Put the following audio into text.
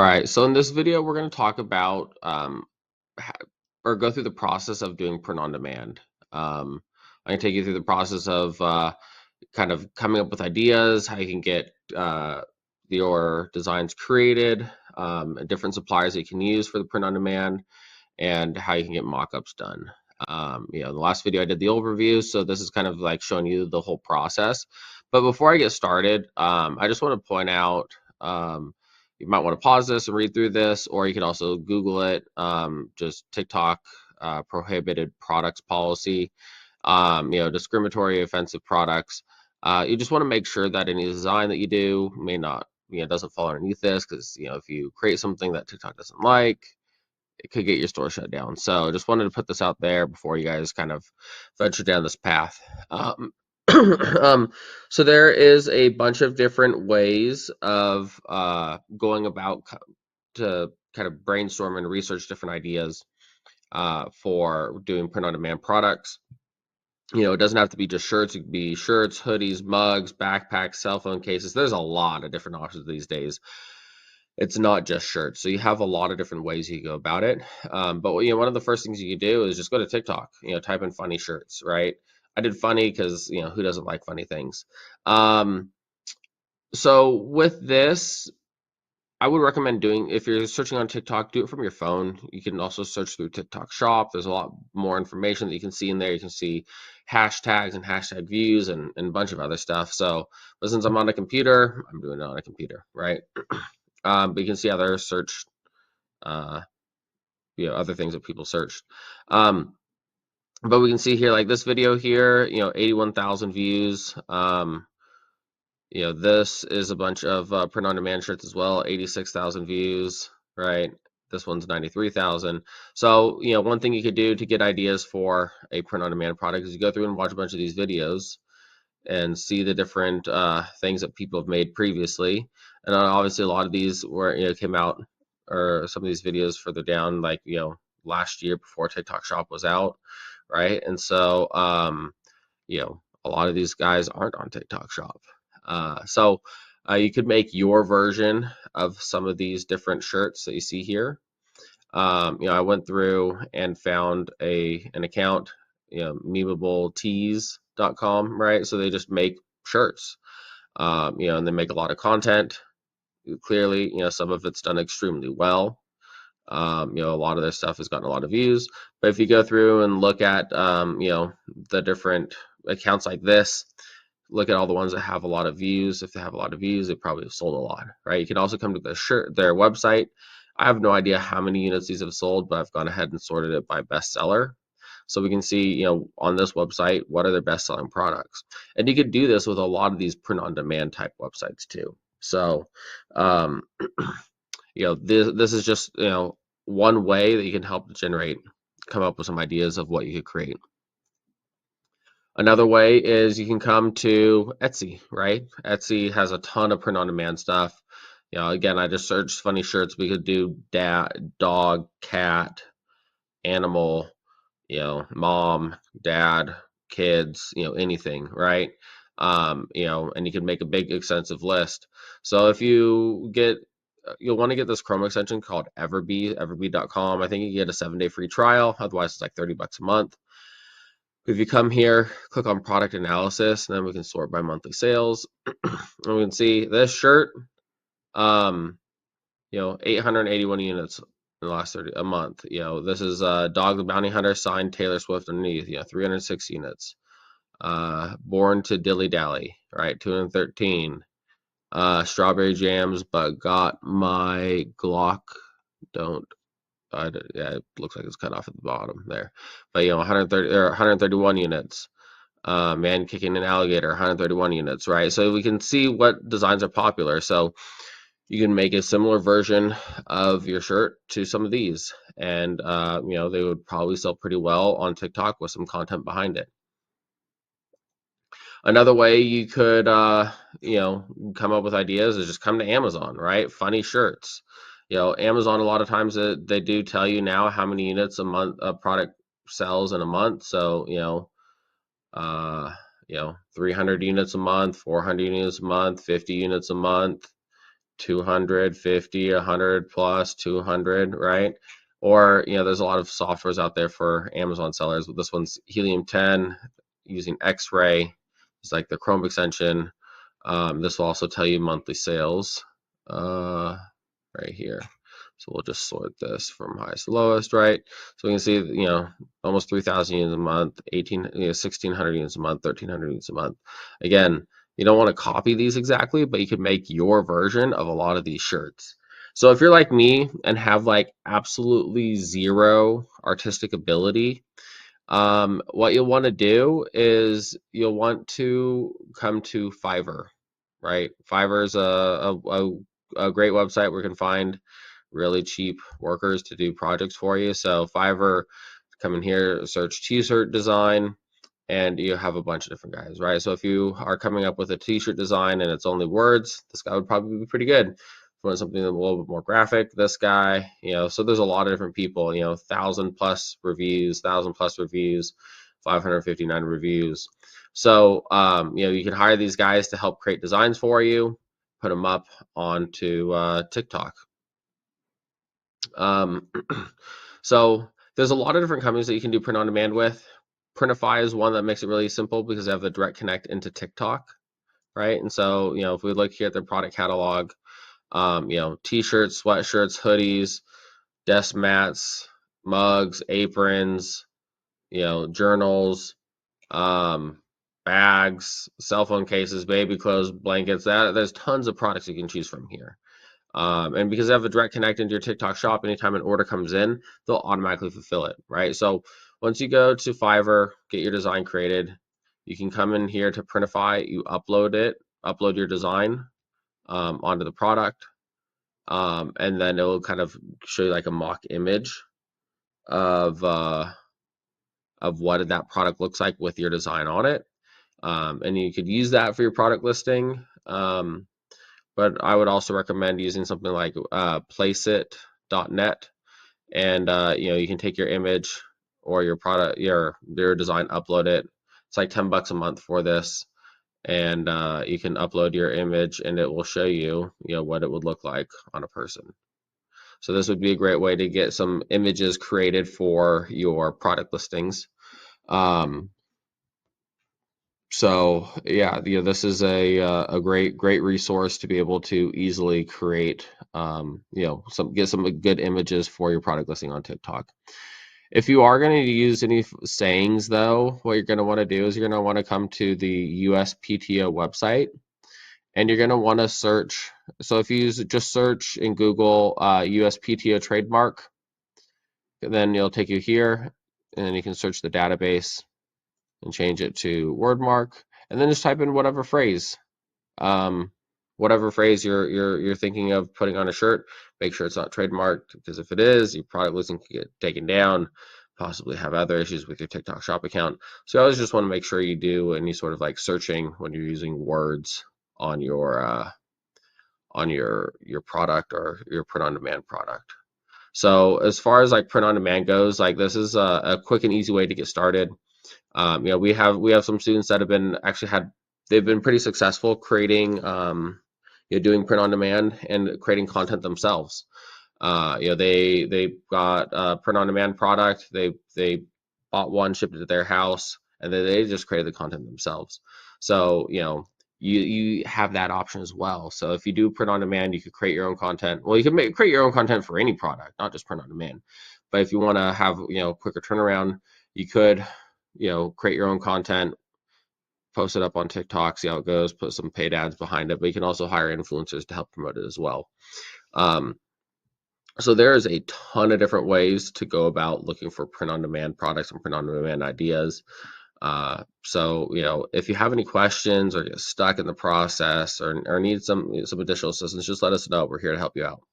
right, so in this video, we're going to talk about ha- or go through the process of doing print on demand. I'm going to take you through the process of kind of coming up with ideas, how you can get your designs created, and different suppliers that you can use for the print on demand, and how you can get mock-ups done. The last video I did the overview, so this is kind of like showing you the whole process. But before I get started, I just want to point out you might want to pause this and read through this, or you can also Google it. Just TikTok prohibited products policy. Discriminatory, offensive products. You just want to make sure that any design that you do may not, doesn't fall underneath this, because if you create something that TikTok doesn't like, it could get your store shut down. So just wanted to put this out there before you guys kind of venture down this path. So there is a bunch of different ways of going about to kind of brainstorm and research different ideas for doing print on demand products. It doesn't have to be just shirts. It could be shirts, hoodies, mugs, backpacks, cell phone cases. There's a lot of different options these days. It's not just shirts. So you have a lot of different ways you go about it. But one of the first things you can do is just go to TikTok, type in funny shirts, right? I did funny because, who doesn't like funny things? So with this, I would recommend doing, if you're searching on TikTok, do it from your phone. You can also search through TikTok Shop. There's a lot more information that you can see in there. You can see hashtags and hashtag views and a bunch of other stuff. So, but since I'm on a computer, I'm doing it on a computer, right? But you can see other search, other things that people searched. But we can see here, like this video here, 81,000 views. This is a bunch of print on demand shirts as well, 86,000 views, right? This one's 93,000. So, one thing you could do to get ideas for a print on demand product is you go through and watch a bunch of these videos and see the different things that people have made previously. And obviously a lot of these were, came out, or some of these videos further down, like, last year before TikTok Shop was out, right? And so, a lot of these guys aren't on TikTok Shop. So you could make your version of some of these different shirts that you see here. I went through and found an account, memeabletees.com, right? So they just make shirts, and they make a lot of content. Clearly, some of it's done extremely well. A lot of their stuff has gotten a lot of views. But if you go through and look at, the different accounts like this, look at all the ones that have a lot of views. If they have a lot of views, they probably have sold a lot, right? You can also come to their website. I have no idea how many units these have sold, but I've gone ahead and sorted it by bestseller. So we can see, on this website, what are their best-selling products. And you could do this with a lot of these print-on-demand type websites too. So, this is just, one way that you can help come up with some ideas of what you could create. Another way is you can come to Etsy, right? Etsy has a ton of print-on-demand stuff. Again, I just searched funny shirts. We could do dog, cat, animal, mom, dad, kids, anything, right? And you can make a big extensive list. So if you'll want to get this Chrome extension called Everbee, everbee.com. I think you get a 7-day free trial. Otherwise, it's like $30 a month. If you come here, click on product analysis, and then we can sort by monthly sales. And we can see this shirt, 881 units in the last a month. This is Dog the Bounty Hunter signed Taylor Swift underneath, 306 units. Born to Dilly Dally, right, 213. Strawberry Jams, but got my Glock, don't. Yeah, it looks like it's cut off at the bottom there. But 130 or 131 units. Man kicking an alligator, 131 units, right? So we can see what designs are popular. So you can make a similar version of your shirt to some of these, and they would probably sell pretty well on TikTok with some content behind it. Another way you could come up with ideas is just come to Amazon, right? Funny shirts. Amazon, a lot of times they do tell you now how many units a month a product sells in a month. So 300 units a month, 400 units a month, 50 units a month, 200, 50, 100 plus, 200, right? Or, there's a lot of softwares out there for Amazon sellers. This one's Helium 10 using X-Ray. It's like the Chrome extension. This will also tell you monthly sales right here. So we'll just sort this from highest to lowest, right? So we can see, almost 3,000 units a month, 1,600 units a month, 1,300 units a month. Again, you don't want to copy these exactly, but you could make your version of a lot of these shirts. So if you're like me and have like absolutely zero artistic ability, what you'll want to do is you'll want to come to Fiverr, right? Fiverr is a great website where you can find really cheap workers to do projects for you. So Fiverr, come in here, search t-shirt design, and you have a bunch of different guys, right? So if you are coming up with a t-shirt design and it's only words, this guy would probably be pretty good. If you want something a little bit more graphic, this guy, so there's a lot of different people, 1,000 plus reviews, 559 reviews. So, you can hire these guys to help create designs for you, put them up onto TikTok. So there's a lot of different companies that you can do print on demand with. Printify is one that makes it really simple because they have the direct connect into TikTok, right? And so, if we look here at their product catalog, t-shirts, sweatshirts, hoodies, desk mats, mugs, aprons, journals, bags, cell phone cases, baby clothes, blankets. There's tons of products you can choose from here. And because they have a direct connect into your TikTok shop, anytime an order comes in, they'll automatically fulfill it, right? So once you go to Fiverr, get your design created, you can come in here to Printify, you upload your design onto the product, and then it will kind of show you like a mock image of what that product looks like with your design on it. And you could use that for your product listing. But I would also recommend using something like placeit.net, and you can take your image or your product, your design, upload it. It's like $10 a month for this, and you can upload your image, and it will show you, what it would look like on a person. So this would be a great way to get some images created for your product listings. So yeah, this is a great resource to be able to easily create, get some good images for your product listing on TikTok. If you are going to use any sayings, though, what you're going to want to do is you're going to want to come to the USPTO website, and you're going to want to search. So if you just search in Google USPTO trademark, then it'll take you here, and then you can search the database and change it to wordmark, and then just type in whatever phrase you're thinking of putting on a shirt. Make sure it's not trademarked, because if it is, your product listing can get taken down, possibly have other issues with your TikTok shop account. So you always just want to make sure you do any sort of like searching when you're using words on your product or your print on demand product. So as far as like print on demand goes, like this is a quick and easy way to get started. We have some students that have been they've been pretty successful creating, doing print on demand and creating content themselves. They got a print on demand product. They bought one, shipped it to their house, and then they just created the content themselves. So you have that option as well. So if you do print on demand, you could create your own content. Well, you can create your own content for any product, not just print on demand. But if you want to have quicker turnaround, you could create your own content, post it up on TikTok, see how it goes, put some paid ads behind it, but you can also hire influencers to help promote it as well. So there is a ton of different ways to go about looking for print on demand products and print on demand ideas. So if you have any questions or get stuck in the process or need some additional assistance, just let us know. We're here to help you out.